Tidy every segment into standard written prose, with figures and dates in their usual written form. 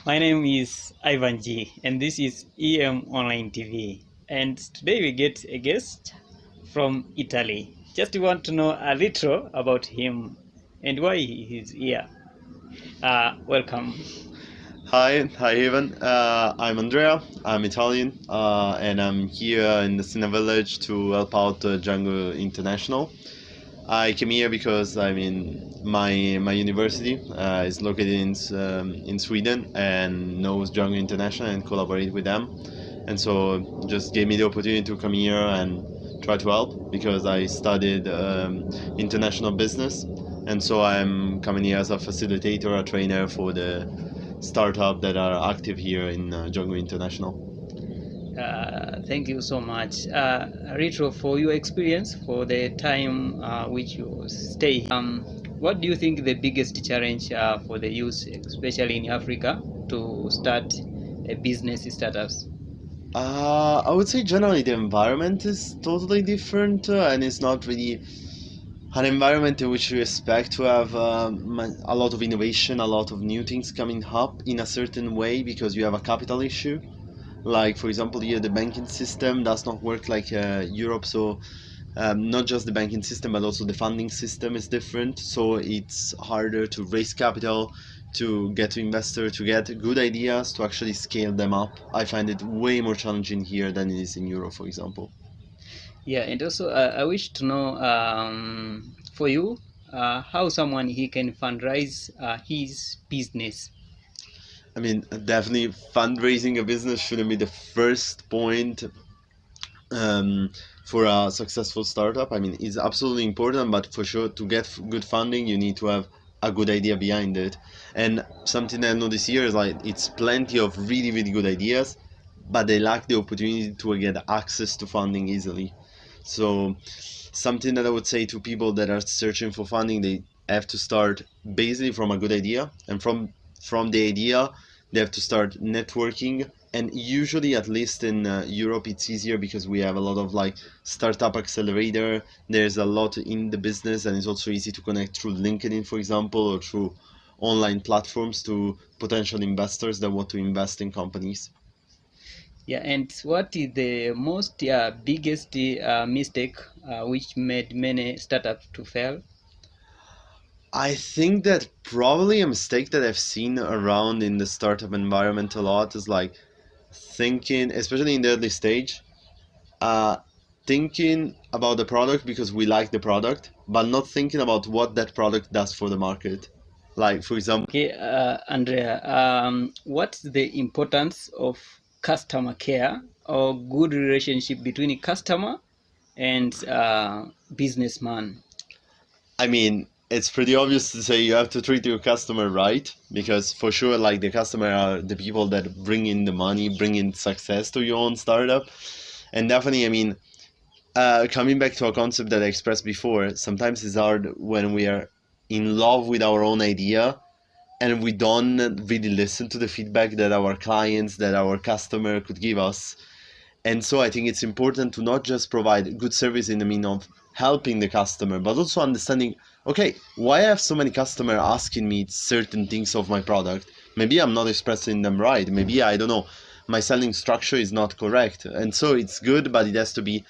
My name is Ivan G, and this is EM Online TV. And today we get a guest from Italy. Just want to know a little about him and why he is here. Welcome. Hi, Evan. I'm Andrea. I'm Italian, and I'm here in the SINA village to help out Django International. I came here because my university is located in Sweden and knows Django International and collaborate with them, and so just gave me the opportunity to come here and try to help because I studied international business, and so I'm coming here as a facilitator, a trainer for the startup that are active here in Django International. Thank you so much. Retro, for your experience, for the time which you stay here, what do you think the biggest challenge for the youth, especially in Africa, to start a business startups? I would say generally the environment is totally different, and it's not really an environment in which you expect to have a lot of innovation, a lot of new things coming up in a certain way because you have a capital issue. Like, for example, here the banking system does not work like Europe, so not just the banking system, but also the funding system is different. So it's harder to raise capital, to get to investor, to get good ideas, to actually scale them up. I find it way more challenging here than it is in Europe, for example. Yeah, and also I wish to know for you how someone he can fundraise his business. Definitely fundraising a business shouldn't be the first point um, for a successful startup. It's absolutely important, but for sure, to get good funding, you need to have a good idea behind it. And something I noticed here is like it's plenty of really, really good ideas, but they lack the opportunity to get access to funding easily. So, something that I would say to people that are searching for funding, they have to start basically from a good idea, and from the idea, they have to start networking. And usually, at least in Europe, it's easier because we have a lot of like startup accelerator. There's a lot in the business, and it's also easy to connect through LinkedIn, for example, or through online platforms to potential investors that want to invest in companies. Yeah, and what is the most biggest mistake which made many startups to fail? I think that probably a mistake that I've seen around in the startup environment a lot is like thinking, especially in the early stage, uh, thinking about the product because we like the product, but not thinking about what that product does for the market. Like, for example, Okay, Andrea, what's the importance of customer care or good relationship between a customer and businessman? it's pretty obvious to say you have to treat your customer right because for sure, like the customer are the people that bring in the money, bring in success to your own startup. And definitely, coming back to a concept that I expressed before, sometimes it's hard when we are in love with our own idea and we don't really listen to the feedback that our clients, that our customer could give us. And so I think it's important to not just provide good service in the mean of helping the customer, but also understanding, okay, why I have so many customers asking me certain things of my product? Maybe I'm not expressing them right. Maybe, I don't know, my selling structure is not correct. And so it's good, but it has to be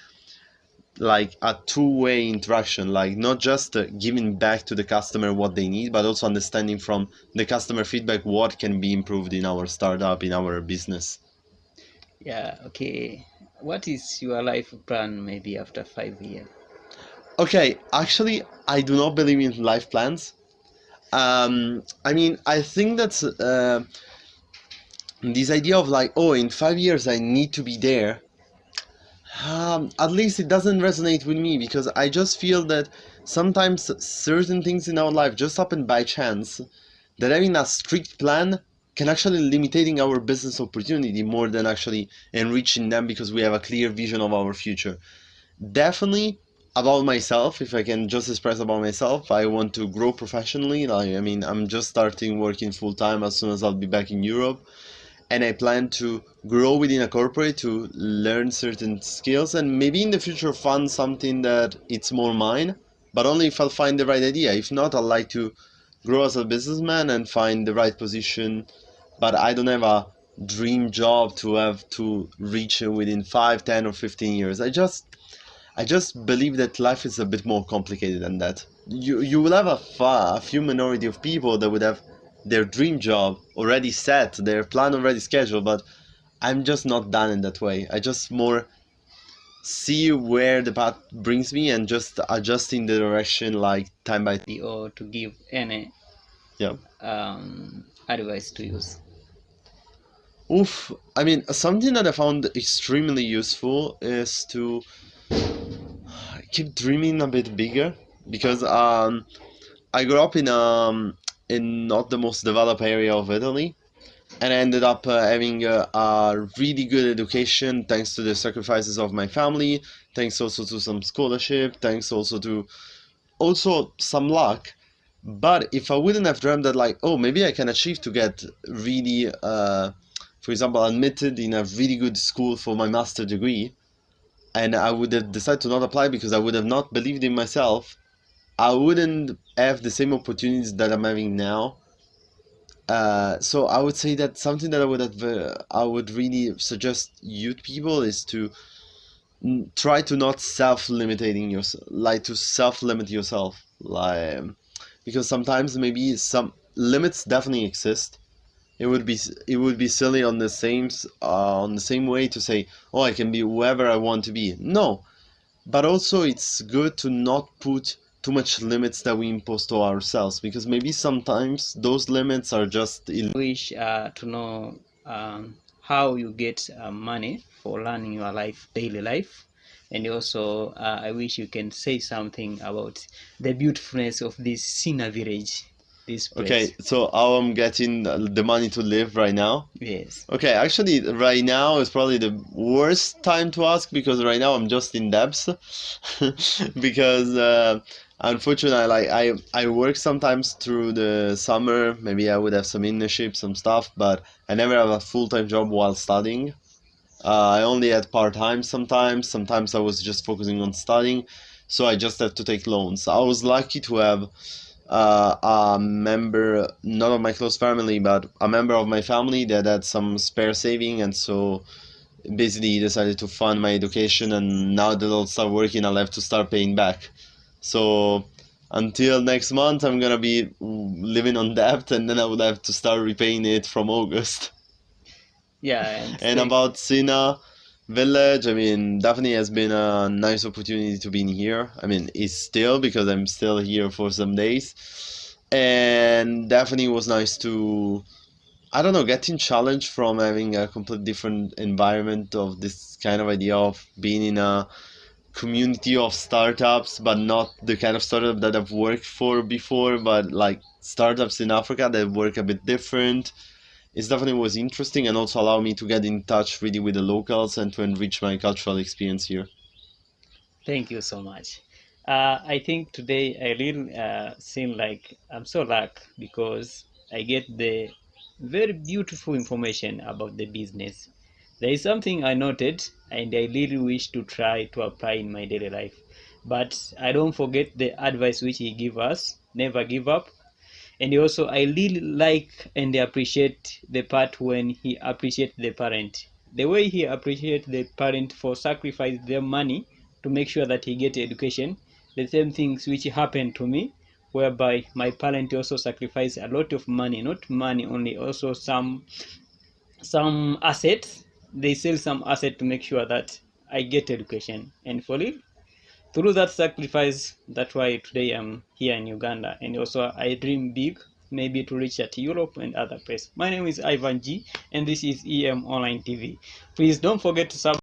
like a two-way interaction, like not just giving back to the customer what they need, but also understanding from the customer feedback what can be improved in our startup, in our business. Yeah, okay. What is your life plan maybe after 5 years? Okay, actually, I do not believe in life plans. I think that's this idea of like, oh, in 5 years I need to be there. At least it doesn't resonate with me because I just feel that sometimes certain things in our life just happen by chance. That having a strict plan can actually limiting our business opportunity more than actually enriching them because we have a clear vision of our future. Definitely about myself, if I can just express about myself, I want to grow professionally. I'm just starting working full time as soon as I'll be back in Europe, and I plan to grow within a corporate to learn certain skills and maybe in the future fund something that it's more mine, but only if I'll find the right idea. If not, I'd like to grow as a businessman and find the right position but I don't have a dream job to have to reach within 5, 10, or 15 years. I just believe that life is a bit more complicated than that. You will have a few minority of people that would have their dream job already set, their plan already scheduled, but I'm just not done in that way. I just more see where the path brings me and just adjusting the direction like time by time. Or to give any Yeah. advice to use? Oof. I mean, something that I found extremely useful is to keep dreaming a bit bigger, because I grew up in not the most developed area of Italy, and I ended up having a really good education thanks to the sacrifices of my family, thanks also to some scholarship, thanks also to some luck. But if I wouldn't have dreamt that, like, oh, maybe I can achieve to get really, for example, admitted in a really good school for my master degree, and I would have decided to not apply because I would have not believed in myself, I wouldn't have the same opportunities that I'm having now. So I would say that something that I would really suggest youth people is to try to not self-limiting yourself, like to self-limit yourself, like because sometimes maybe some limits definitely exist. It would be silly on the same way to say, oh, I can be whoever I want to be. No, but also it's good to not put too much limits that we impose to ourselves, because maybe sometimes those limits are just Wish to know how you get money for running your daily life, and also I wish you can say something about the beautifulness of this SINA village, this place. Okay, so how I'm getting the money to live right now? Yes. Okay, actually, right now is probably the worst time to ask, because right now I'm just in debts. Because unfortunately, like I work sometimes through the summer. Maybe I would have some internship, some stuff, but I never have a full-time job while studying. I only had part-time sometimes. Sometimes I was just focusing on studying, so I just had to take loans. I was lucky to have a member, not of my close family, but a member of my family that had some spare saving, and so basically he decided to fund my education, and now that I'll start working, I'll have to start paying back. So until next month, I'm gonna be living on debt, and then I would have to start repaying it from August. Yeah. And about SINA village, I mean, definitely has been a nice opportunity to be in here. I mean, it's still, because I'm still here for some days. And definitely was nice to, I don't know, getting challenged from having a complete different environment of this kind of idea of being in a community of startups, but not the kind of startup that I've worked for before, but like startups in Africa that work a bit different. It definitely was interesting, and also allowed me to get in touch really with the locals and to enrich my cultural experience here. Thank you so much. I think today I really seem like I'm so lucky because I get the very beautiful information about the business. There is something I noted and I really wish to try to apply in my daily life. But I don't forget the advice which he gave us, never give up. And also I really like and appreciate the part when he appreciates the parent. The way he appreciates the parent for sacrifice their money to make sure that he get education. The same things which happened to me, whereby my parent also sacrificed a lot of money, not money only, also some assets. They sell some asset to make sure that I get education. And for real, through that sacrifice, that's why today I'm here in Uganda. And also I dream big, maybe to reach at Europe and other places. My name is Ivan G, and this is EM Online TV. Please don't forget to subscribe.